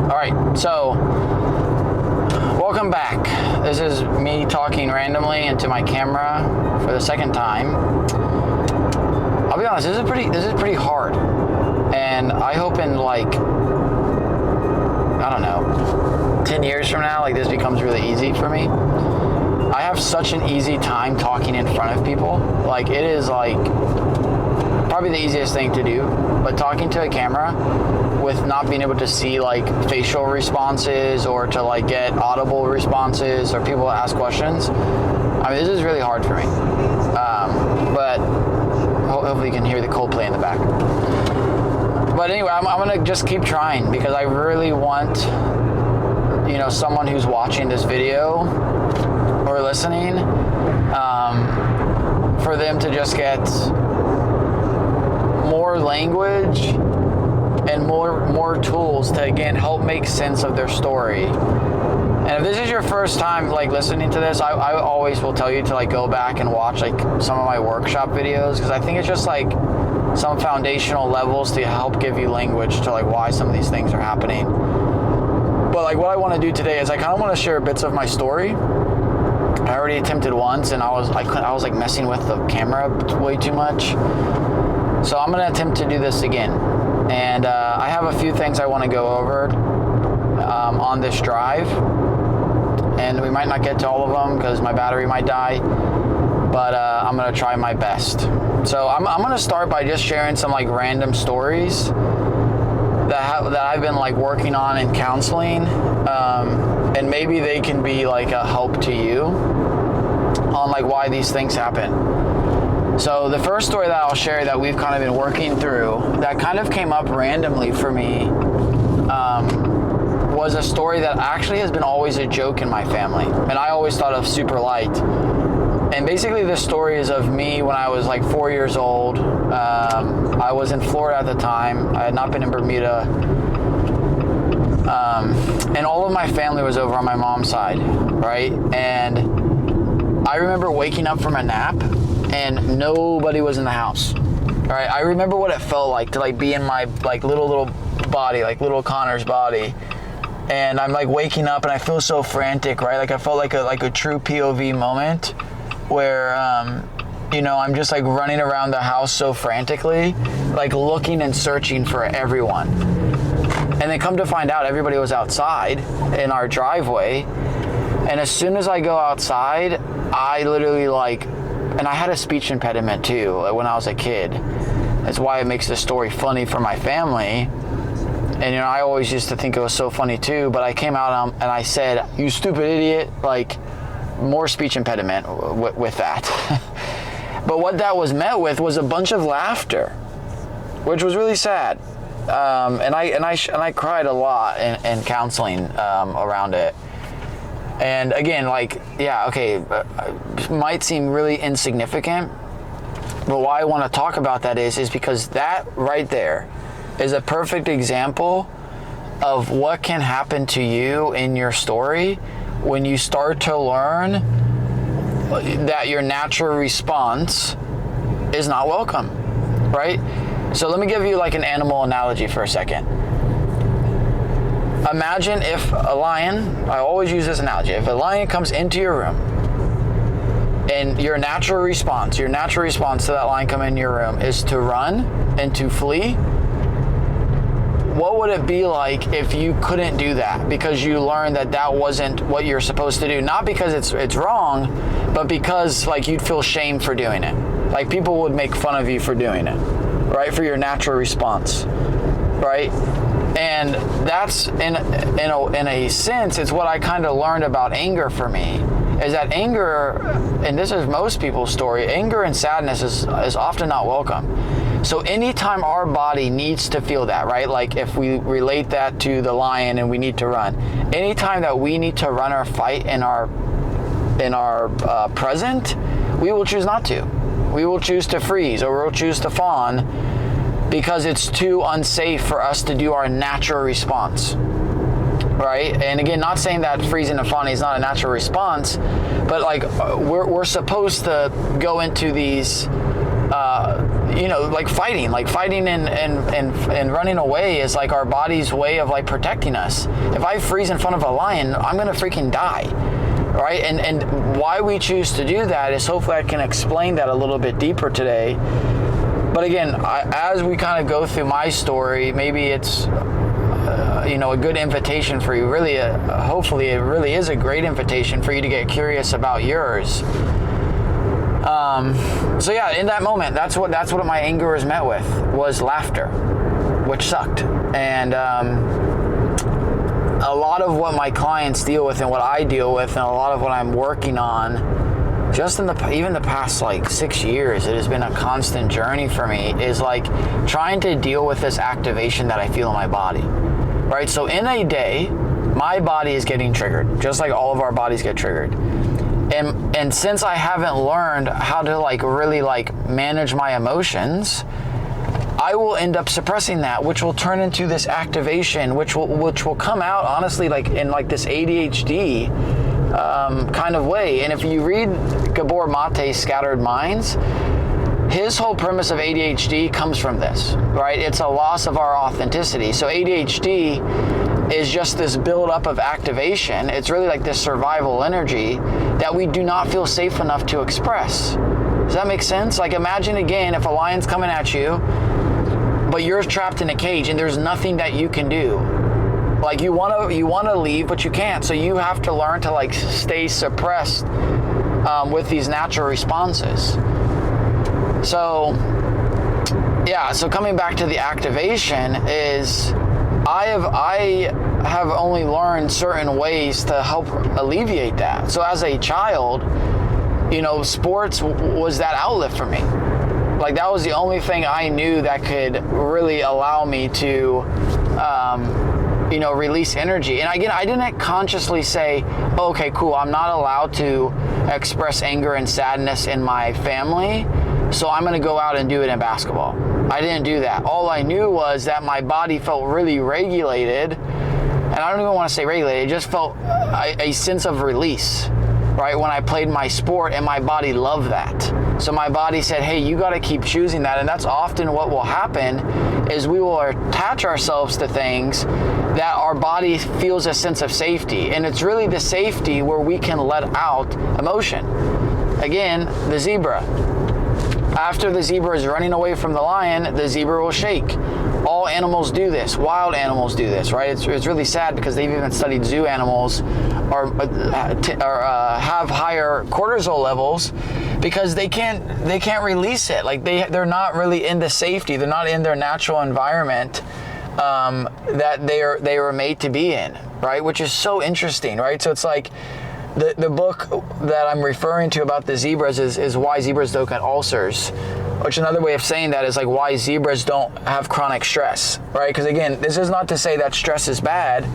All right, so welcome back. This is me talking randomly into my camera for the second time. I'll be honest, this is pretty hard, and I hope in like, I don't know, 10 years from now, like this becomes really easy for me. I have such an easy time talking in front of people. Like it is like probably the easiest thing to do, but talking to a camera with not being able to see like facial responses or to like get audible responses or people ask questions, I mean, this is really hard for me. But hopefully you can hear the Coldplay in the back. But anyway, I'm gonna just keep trying because I really want, you know, someone who's watching this video or listening, for them to just get more language and more tools to again help make sense of their story. And if this is your first time like listening to this, I always will tell you to like go back and watch like some of my workshop videos, because I think it's just like some foundational levels to help give you language to like why some of these things are happening. But like what I want to do today is I kind of want to share bits of my story. I already attempted once and I was like messing with the camera way too much. So I'm gonna attempt to do this again. And I have a few things I want to go over on this drive, and we might not get to all of them because my battery might die, but I'm gonna try my best. So I'm gonna start by just sharing some like random stories that I've been like working on in counseling, and maybe they can be like a help to you on like why these things happen. So the first story that I'll share that we've kind of been working through that kind of came up randomly for me was a story that actually has been always a joke in my family, and I always thought of super light. And basically this story is of me when I was like 4 years old. I was in Florida at the time. I had not been in Bermuda. And all of my family was over on my mom's side, right? And I remember waking up from a nap and nobody was in the house. All right, I remember what it felt like to like be in my like little body, like little Connor's body, and I'm like waking up and I feel so frantic, right? Like I felt like a true POV moment where you know, I'm just like running around the house so frantically, like looking and searching for everyone. And then come to find out everybody was outside in our driveway, and as soon as I go outside, I literally like, and I had a speech impediment too when I was a kid. That's why it makes the story funny for my family. And you know, I always used to think it was so funny too, but I came out and I said, "You stupid idiot," like more speech impediment with that. But what that was met with was a bunch of laughter, which was really sad. And I cried a lot in counseling around it. And again, like, yeah, okay, might seem really insignificant, but why I want to talk about that is because that right there is a perfect example of what can happen to you in your story when you start to learn that your natural response is not welcome, right? So let me give you like an animal analogy for a second. Imagine if a lion, I always use this analogy, if a lion comes into your room and your natural response to that lion coming in your room is to run and to flee, what would it be like if you couldn't do that because you learned that wasn't what you're supposed to do? Not because it's wrong, but because like you'd feel shame for doing it. Like people would make fun of you for doing it, right? For your natural response, right? And that's in a sense, it's what I kind of learned about anger for me, is that anger, and this is most people's story, anger and sadness is often not welcome. So anytime our body needs to feel that, right? Like if we relate that to the lion and we need to run, anytime that we need to run or fight in our present, we will choose not to. We will choose to freeze, or we'll choose to fawn, because it's too unsafe for us to do our natural response, right? And again, not saying that freezing and fawning is not a natural response, but like we're supposed to go into these like fighting and running away is like our body's way of like protecting us. If I freeze in front of a lion, I'm gonna freaking die, right? And why we choose to do that is hopefully I can explain that a little bit deeper today. But again, as we kind of go through my story, maybe it's a good invitation for you. Really, hopefully, it really is a great invitation for you to get curious about yours. So yeah, in that moment, that's what my anger was met with, was laughter, which sucked. And a lot of what my clients deal with and what I deal with and a lot of what I'm working on, just in even the past like 6 years, it has been a constant journey for me, is like trying to deal with this activation that I feel in my body, right? So in a day, my body is getting triggered, just like all of our bodies get triggered. And since I haven't learned how to like really like manage my emotions, I will end up suppressing that, which will turn into this activation, which will come out honestly like in like this ADHD kind of way. And if you read Gabor Mate's Scattered Minds, his whole premise of ADHD comes from this, right? It's a loss of our authenticity. So ADHD is just this buildup of activation. It's really like this survival energy that we do not feel safe enough to express. Does that make sense? Like imagine again, if a lion's coming at you, but you're trapped in a cage and there's nothing that you can do. Like you want to leave, but you can't. So you have to learn to like stay suppressed with these natural responses. So yeah, so coming back to the activation is I have only learned certain ways to help alleviate that. So as a child, sports was that outlet for me. Like that was the only thing I knew that could really allow me to, release energy. And again, I didn't consciously say, okay, cool, I'm not allowed to express anger and sadness in my family, so I'm going to go out and do it in basketball. I didn't do that. All I knew was that my body felt really regulated, and I don't even want to say regulated, it just felt a sense of release, right, when I played my sport, and my body loved that. So my body said, hey, you got to keep choosing that. And that's often what will happen, is we will attach ourselves to things that our body feels a sense of safety. And it's really the safety where we can let out emotion. Again, the zebra. After the zebra is running away from the lion, the zebra will shake. All animals do this. Wild animals do this, right? It's really sad because they've even studied zoo animals have higher cortisol levels because they can't release it. Like they're not really in the safety. They're not in their natural environment that they were made to be in, right? Which is so interesting, right? So it's like the book that I'm referring to about the zebras is Why Zebras Don't Get Ulcers, which another way of saying that is like why zebras don't have chronic stress, right? Because again, this is not to say that stress is bad.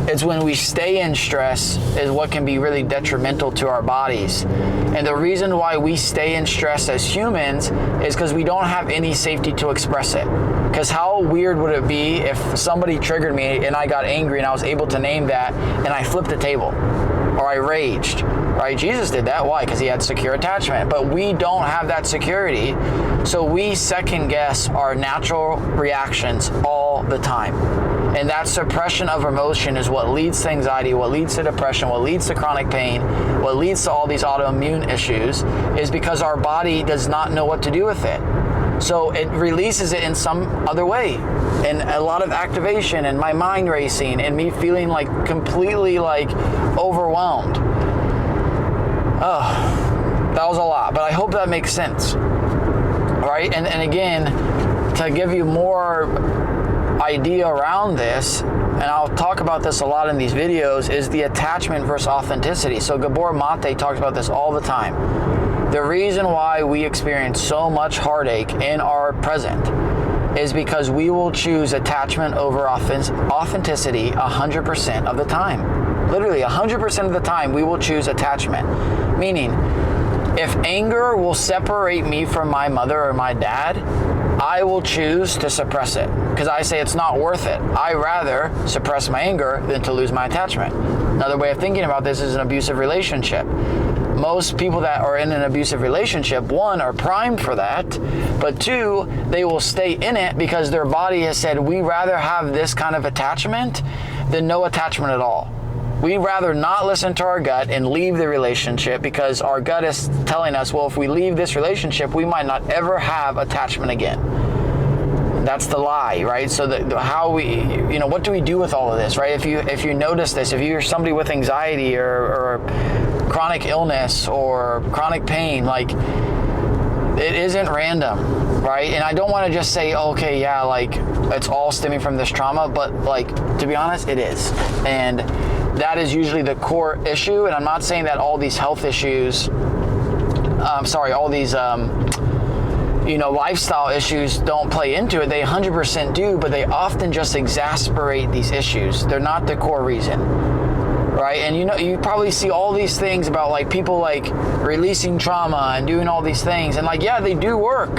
It's when we stay in stress is what can be really detrimental to our bodies. And the reason why we stay in stress as humans is because we don't have any safety to express it. Because how weird would it be if somebody triggered me and I got angry and I was able to name that and I flipped the table or I raged, right? Jesus did that. Why? Because he had secure attachment. But we don't have that security. So we second guess our natural reactions all the time. And that suppression of emotion is what leads to anxiety, what leads to depression, what leads to chronic pain, what leads to all these autoimmune issues, is because our body does not know what to do with it. So it releases it in some other way, and a lot of activation and my mind racing and me feeling like completely like overwhelmed. Oh, that was a lot, but I hope that makes sense, right? And again, to give you more idea around this, and I'll talk about this a lot in these videos, is the attachment versus authenticity. So Gabor Mate talks about this all the time. The reason why we experience so much heartache in our present is because we will choose attachment over authenticity 100% of the time. Literally 100% of the time we will choose attachment. Meaning, if anger will separate me from my mother or my dad, I will choose to suppress it because I say it's not worth it. I rather suppress my anger than to lose my attachment. Another way of thinking about this is an abusive relationship. most people that are in an abusive relationship, one, are primed for that, but two, they will stay in it because their body has said, we rather have this kind of attachment than no attachment at all. We'd rather not listen to our gut and leave the relationship because our gut is telling us, well, if we leave this relationship, we might not ever have attachment again. That's the lie, right? So how we, what do we do with all of this, right? If you notice this, if you're somebody with anxiety or chronic illness or chronic pain, like, it isn't random, right? And I don't want to just say, okay, yeah, like, it's all stemming from this trauma, but, like, to be honest, it is. And that is usually the core issue. And I'm not saying that all these health issues, all these, lifestyle issues don't play into it. They 100% do, but they often just exacerbate these issues. They're not the core reason, right? And you probably see all these things about, like, people, like, releasing trauma and doing all these things. And, like, yeah, they do work,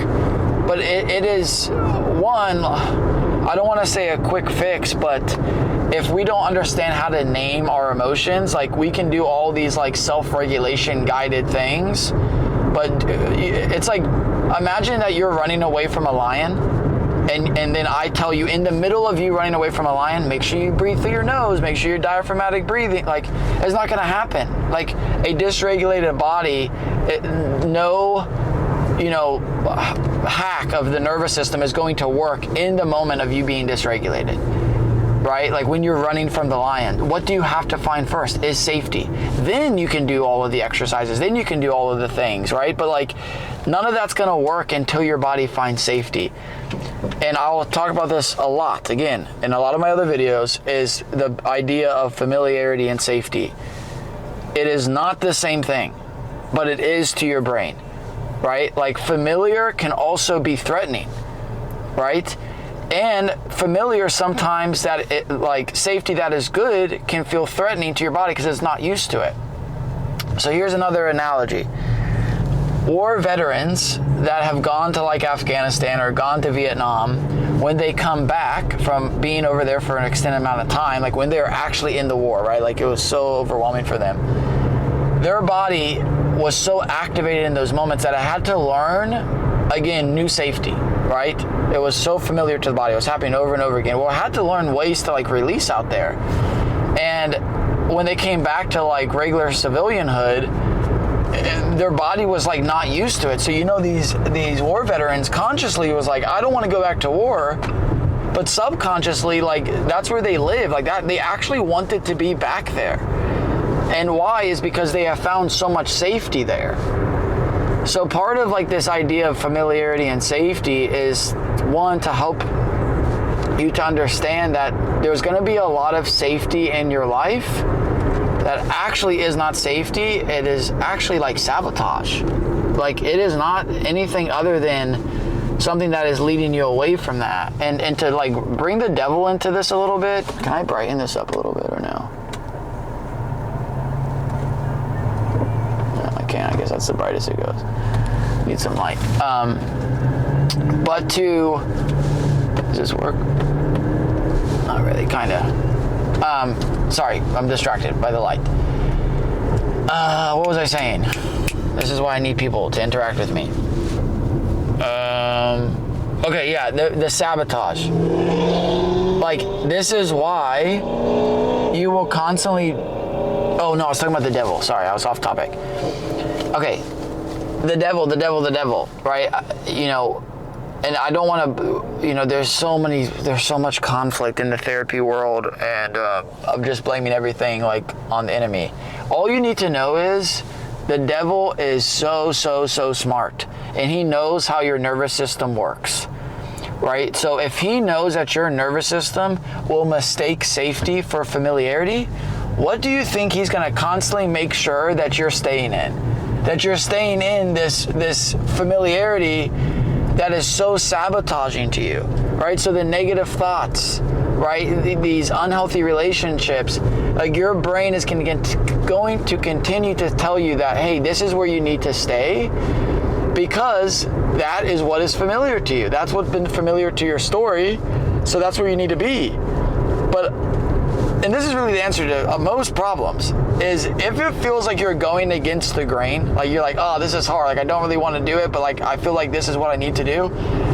but it is, one, I don't want to say a quick fix, but if we don't understand how to name our emotions, like, we can do all these, like, self-regulation guided things, but it's like, imagine that you're running away from a lion, and then I tell you, in the middle of you running away from a lion, make sure you breathe through your nose, make sure you're diaphragmatic breathing. Like, it's not going to happen. Like, a dysregulated body, no hack of the nervous system is going to work in the moment of you being dysregulated, right? Like, when you're running from the lion, what do you have to find first is safety. Then you can do all of the exercises, then you can do all of the things, right? But, like, none of that's going to work until your body finds safety. And I'll talk about this a lot, again, in a lot of my other videos, is the idea of familiarity and safety. It is not the same thing, but it is to your brain, right? Like, familiar can also be threatening, right? And familiar, sometimes that like safety that is good can feel threatening to your body because it's not used to it. So here's another analogy. War veterans that have gone to, like, Afghanistan or gone to Vietnam, when they come back from being over there for an extended amount of time, like when they're actually in the war, right? Like, it was so overwhelming for them. Their body was so activated in those moments that it had to learn, again, new safety, right? It was so familiar to the body. It was happening over and over again. Well, it had to learn ways to, like, release out there. And when they came back to, like, regular civilianhood, their body was, like, not used to it. So, these war veterans consciously was like, I don't want to go back to war, but subconsciously, like, that's where they live. Like, that, they actually wanted to be back there. And why is because they have found so much safety there. So part of, like, this idea of familiarity and safety is, one, to help you to understand that there's going to be a lot of safety in your life that actually is not safety. It is actually, like, sabotage. Like, it is not anything other than something that is leading you away from that. And to, like, bring the devil into this a little bit, can I brighten this up a little bit or no? No, I can't. I guess that's the brightest it goes. Need some light. But does this work? Not really, kind of. Sorry, I'm distracted by the light. What was I saying? This is why I need people to interact with me. Okay, yeah, the sabotage. Like, this is why you will constantly... Oh, no, I was talking about the devil. Sorry, I was off topic. Okay, the devil, right? And I don't want to, there's so much conflict in the therapy world, and I'm just blaming everything, like, on the enemy. All you need to know is the devil is so smart, and he knows how your nervous system works, right? So if he knows that your nervous system will mistake safety for familiarity, what do you think he's going to constantly make sure that you're staying in? That you're staying in this familiarity that is so sabotaging to you, right? So the negative thoughts, right? These unhealthy relationships, like, your brain is going to continue to tell you that, hey, this is where you need to stay, because that is what is familiar to you. That's what's been familiar to your story, so that's where you need to be. And this is really the answer to most problems. is if it feels like you're going against the grain, like you're like, oh, this is hard, like I don't really want to do it, but like I feel like this is what I need to do,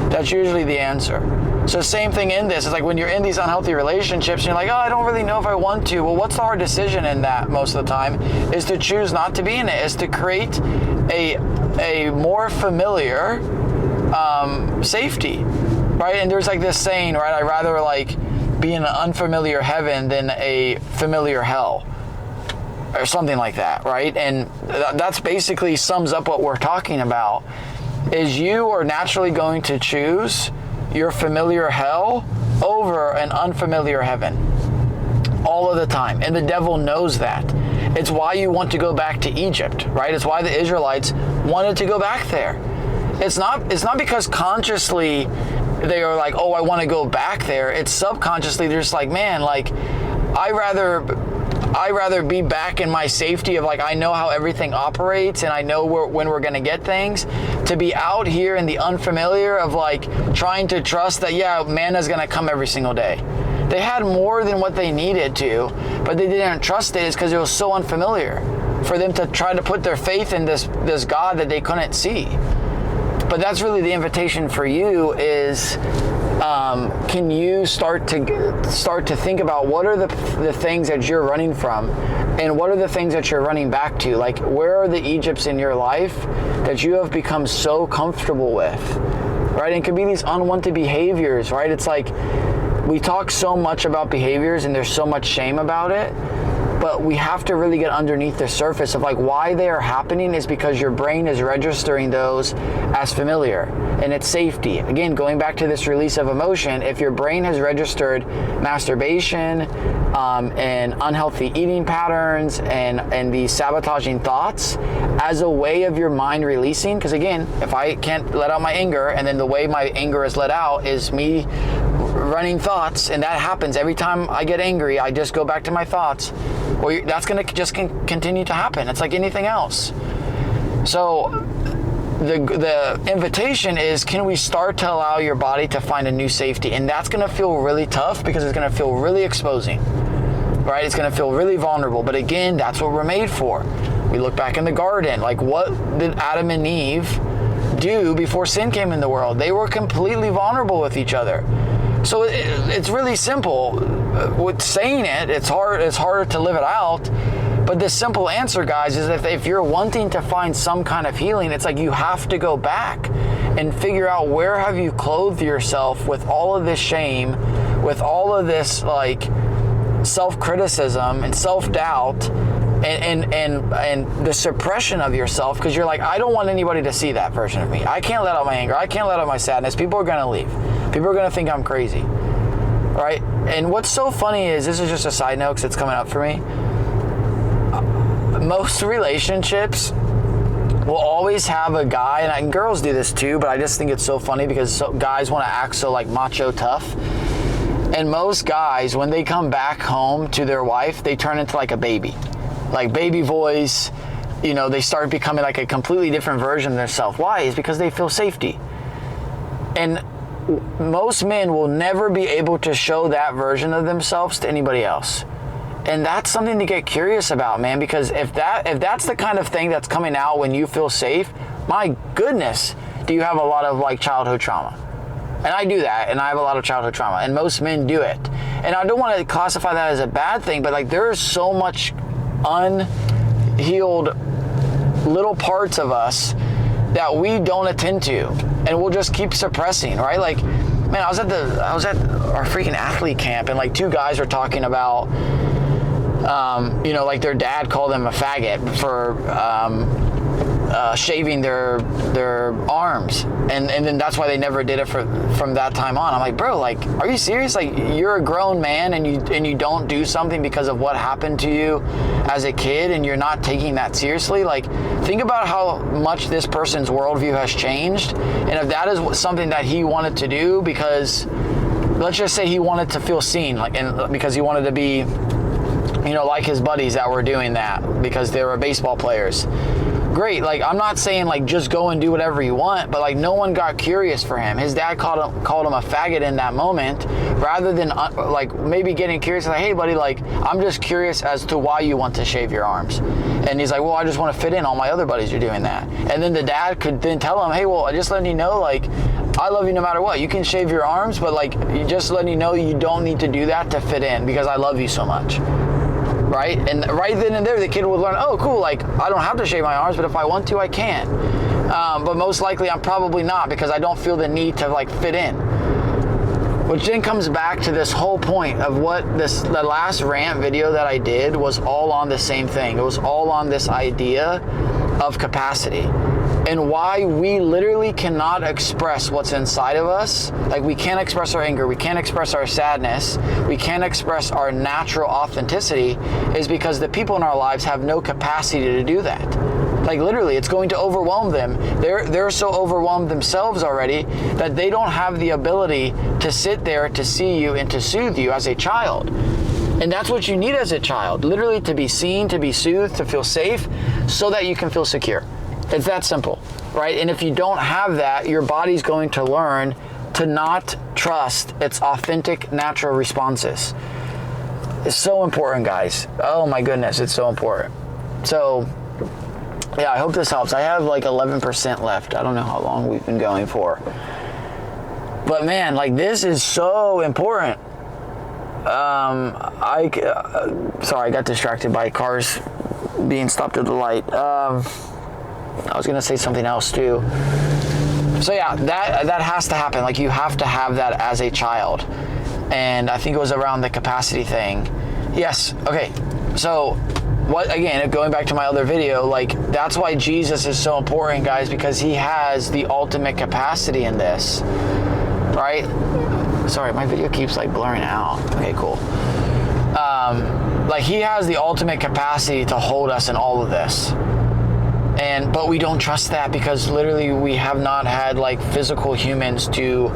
that's usually the answer. So same thing in this. It's like when you're in these unhealthy relationships and you're like, oh, I don't really know if I want to. Well, what's the hard decision in that most of the time is to choose not to be in it, is to create a more familiar safety, right? And there's like this saying, right? I'd rather like be in an unfamiliar heaven than a familiar hell, or something like that, right? And that's basically sums up what we're talking about, is you are naturally going to choose your familiar hell over an unfamiliar heaven all of the time. And the devil knows that. It's why you want to go back to Egypt, right? It's why the Israelites wanted to go back there. It's not because consciously they are like, oh, I want to go back there. It's subconsciously they're just like, man, like I rather be back in my safety of like, I know how everything operates and I know when we're going to get things, to be out here in the unfamiliar of like trying to trust that, yeah, manna's going to come every single day. They had more than what they needed to, but they didn't trust it. It's because it was so unfamiliar for them to try to put their faith in this God that they couldn't see. But that's really the invitation for you is, can you start to think about what are the things that you're running from, and what are the things that you're running back to? Like, where are the Egypts in your life that you have become so comfortable with, right? And it could be these unwanted behaviors, right? It's like we talk so much about behaviors and there's so much shame about it, but we have to really get underneath the surface of like why they are happening is because your brain is registering those as familiar and it's safety. Again, going back to this release of emotion, if your brain has registered masturbation and unhealthy eating patterns and these sabotaging thoughts as a way of your mind releasing, because again, if I can't let out my anger and then the way my anger is let out is me running thoughts, and that happens every time I get angry, I just go back to my thoughts. Well, that's going to just continue to happen. It's like anything else. So the invitation is, can we start to allow your body to find a new safety? And that's going to feel really tough because it's going to feel really exposing, right? It's going to feel really vulnerable. But again, that's what we're made for. We look back in the garden, like what did Adam and Eve do before sin came in the world? They were completely vulnerable with each other. So it's really simple. With saying it, it's harder to live it out. But the simple answer, guys, is if you're wanting to find some kind of healing, it's like you have to go back and figure out where have you clothed yourself with all of this shame, with all of this like self-criticism and self-doubt and the suppression of yourself, because you're like, I don't want anybody to see that version of me. I can't let out my anger. I can't let out my sadness. People are going to leave. People are going to think I'm crazy, right? And what's so funny is, this is just a side note because it's coming up for me. Most relationships will always have a guy, and girls do this too, but I just think it's so funny because guys want to act so like macho tough. And most guys, when they come back home to their wife, they turn into like a baby. Like baby voice, you know, they start becoming like a completely different version of themselves. Why? It's because they feel safety. And most men will never be able to show that version of themselves to anybody else. And that's something to get curious about, man, because if that's the kind of thing that's coming out when you feel safe, my goodness, do you have a lot of like childhood trauma. And I do that, and I have a lot of childhood trauma, and most men do it. And I don't want to classify that as a bad thing, but like there is so much unhealed little parts of us that we don't attend to, and we'll just keep suppressing, right? Like, man, I was at our freaking athlete camp, and like two guys were talking about, you know, like their dad called them a faggot for shaving their arms, and then that's why they never did it from that time on. I'm like, bro, like, are you serious? Like, you're a grown man and you don't do something because of what happened to you as a kid, and you're not taking that seriously. Like, think about how much this person's worldview has changed, and if that is something that he wanted to do because, let's just say he wanted to feel seen, like, and because he wanted to be, you know, like his buddies that were doing that because they were baseball players. great. Like, I'm not saying like just go and do whatever you want, but like no one got curious for him. His dad called him a faggot in that moment, rather than like maybe getting curious, like, hey buddy, like I'm just curious as to why you want to shave your arms. And he's like, well, I just want to fit in. All my other buddies are doing that. And then the dad could then tell him, hey, well, I just letting you know, like, I love you no matter what. You can shave your arms, but like, you just letting you know you don't need to do that to fit in because I love you so much. Right? And right then and there, the kid would learn, oh, cool, like, I don't have to shave my arms, but if I want to, I can. But most likely I'm probably not, because I don't feel the need to like fit in. Which then comes back to this whole point of what the last rant video that I did was all on the same thing. It was all on this idea of capacity and why we literally cannot express what's inside of us. Like, we can't express our anger, we can't express our sadness, we can't express our natural authenticity, is because the people in our lives have no capacity to do that. Like, literally, it's going to overwhelm them. They're so overwhelmed themselves already that they don't have the ability to sit there to see you and to soothe you as a child. And that's what you need as a child, literally, to be seen, to be soothed, to feel safe, so that you can feel secure. It's that simple, right? And if you don't have that, your body's going to learn to not trust its authentic, natural responses. It's so important, guys. Oh my goodness, it's so important. So, yeah, I hope this helps. I have like 11% left. I don't know how long we've been going for. But man, like, this is so important. Sorry, I got distracted by cars being stopped at the light. I was gonna say something else too. So yeah, that has to happen. Like, you have to have that as a child. And I think it was around the capacity thing. Yes, okay. So what, again, going back to my other video, like, that's why Jesus is so important, guys, because he has the ultimate capacity in this, right? Sorry, my video keeps like blurring out. Okay, cool. Like, he has the ultimate capacity to hold us in all of this. But we don't trust that because literally we have not had like physical humans to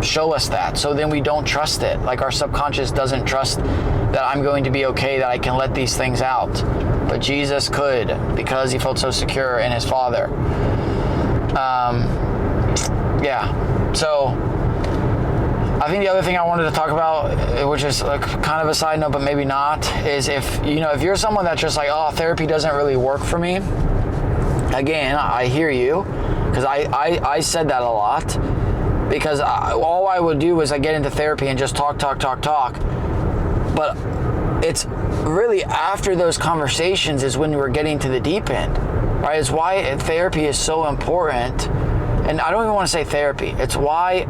show us that. So then we don't trust it. Like, our subconscious doesn't trust that I'm going to be okay, that I can let these things out. But Jesus could, because he felt so secure in his Father. Yeah. So I think the other thing I wanted to talk about, which is like kind of a side note, but maybe not, is if you're someone that's just like, oh, therapy doesn't really work for me. Again, I hear you, because I said that a lot, because all I would do was I get into therapy and just talk. But it's really after those conversations is when we're getting to the deep end, right? It's why therapy is so important. And I don't even want to say therapy. It's why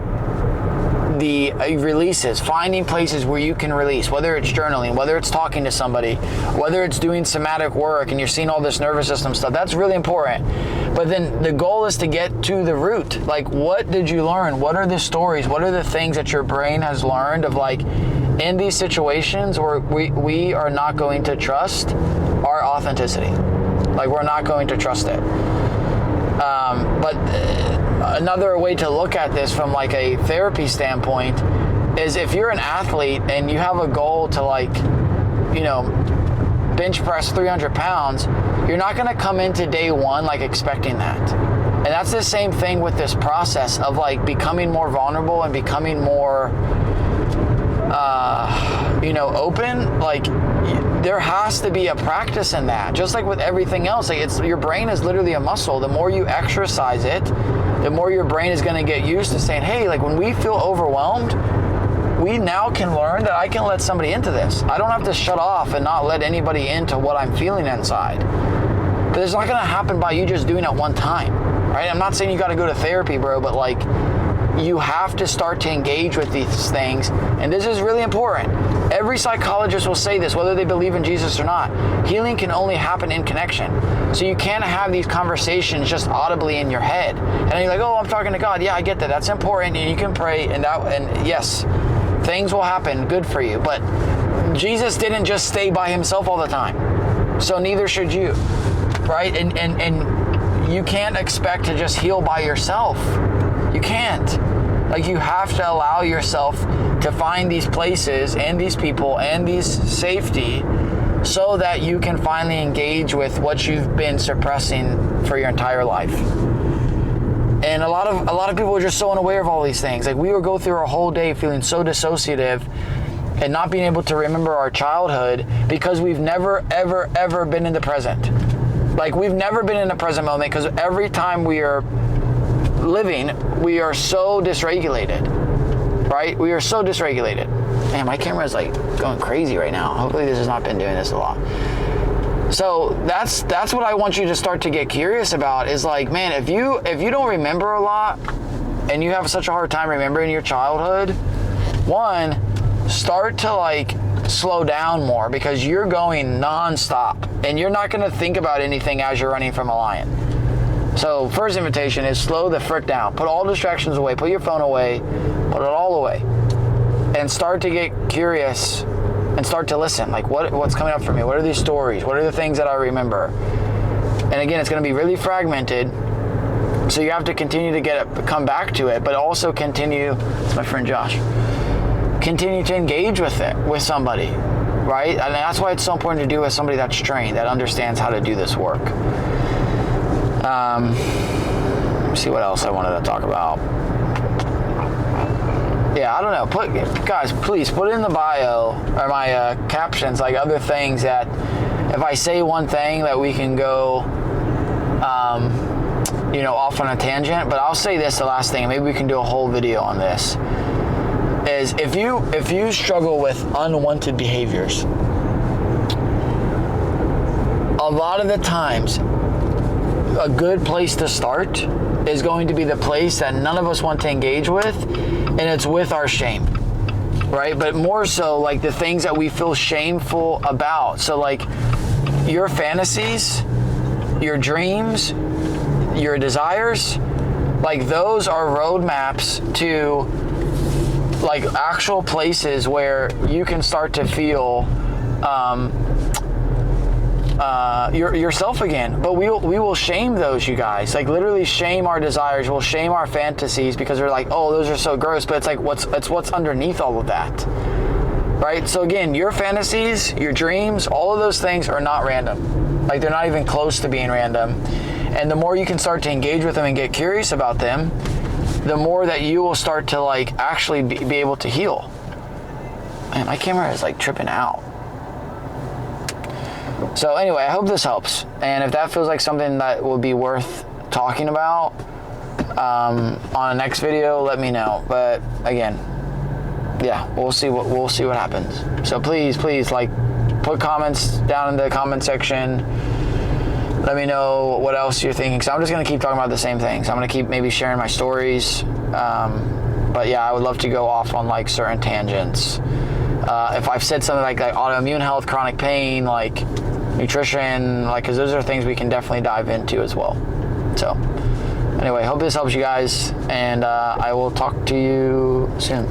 the releases, finding places where you can release, whether it's journaling, whether it's talking to somebody, whether it's doing somatic work and you're seeing all this nervous system stuff, that's really important. But then the goal is to get to the root. Like, what did you learn? What are the stories? What are the things that your brain has learned of, like, in these situations where we are not going to trust our authenticity? Like, we're not going to trust it. But another way to look at this from like a therapy standpoint is if you're an athlete and you have a goal to, like, bench press 300 pounds, you're not going to come into day one like expecting that. And that's the same thing with this process of like becoming more vulnerable and becoming more open. Like, there has to be a practice in that, just like with everything else. Like, your brain is literally a muscle. The more you exercise it, the more your brain is going to get used to saying, hey, like, when we feel overwhelmed, we now can learn that I can let somebody into this. I don't have to shut off and not let anybody into what I'm feeling inside. But it's not going to happen by you just doing it one time, right? I'm not saying you got to go to therapy, bro, but like, you have to start to engage with these things. And this is really important. Every psychologist will say this, whether they believe in Jesus or not. Healing can only happen in connection. So you can't have these conversations just audibly in your head. And you're like, oh, I'm talking to God. Yeah, I get that. That's important. And you can pray. And yes, things will happen. Good for you. But Jesus didn't just stay by himself all the time. So neither should you, right? And you can't expect to just heal by yourself. You can't. Like, you have to allow yourself to find these places and these people and these safety so that you can finally engage with what you've been suppressing for your entire life. And a lot of people are just so unaware of all these things. Like, we will go through our whole day feeling so dissociative and not being able to remember our childhood because we've never, ever, ever been in the present. Like, we've never been in the present moment because every time we are living, we are so dysregulated, right? We are so dysregulated. Man, my camera is like going crazy right now. Hopefully this has not been doing this a lot. So that's what I want you to start to get curious about is like, man, if you don't remember a lot and you have such a hard time remembering your childhood, one, start to like slow down more because you're going nonstop and you're not going to think about anything as you're running from a lion. So first invitation is slow the frick down. Put all distractions away. Put your phone away. Put it all away. And start to get curious and start to listen. Like, what's coming up for me? What are these stories? What are the things that I remember? And again, it's going to be really fragmented. So you have to continue to come back to it, but also continue, it's my friend Josh, continue to engage with it, with somebody, right? And that's why it's so important to do with somebody that's trained, that understands how to do this work. Let's see what else I wanted to talk about. Yeah, I don't know. Guys, please put in the bio or my captions like other things that if I say one thing that we can go, off on a tangent. But I'll say this, the last thing, and maybe we can do a whole video on this. Is if you struggle with unwanted behaviors, a lot of the times, a good place to start is going to be the place that none of us want to engage with, and it's with our shame, right? But more so like the things that we feel shameful about. So like your fantasies, your dreams, your desires, like those are roadmaps to like actual places where you can start to feel yourself again. But we will shame those, you guys. Like literally shame our desires. We'll shame our fantasies because we're like, oh, those are so gross. But it's like what's underneath all of that, right? So again, your fantasies, your dreams, all of those things are not random. Like they're not even close to being random. And the more you can start to engage with them and get curious about them, the more that you will start to like actually be able to heal. Man, my camera is like tripping out. So anyway, I hope this helps. And if that feels like something that would be worth talking about on a next video, let me know. But again, yeah, we'll see what happens. So please like put comments down in the comment section. Let me know what else you're thinking. So I'm just gonna keep talking about the same things. I'm gonna keep maybe sharing my stories. But yeah, I would love to go off on like certain tangents. If I've said something like autoimmune health, chronic pain, like nutrition, like, because those are things we can definitely dive into as well. So anyway, hope this helps you guys, and I will talk to you soon.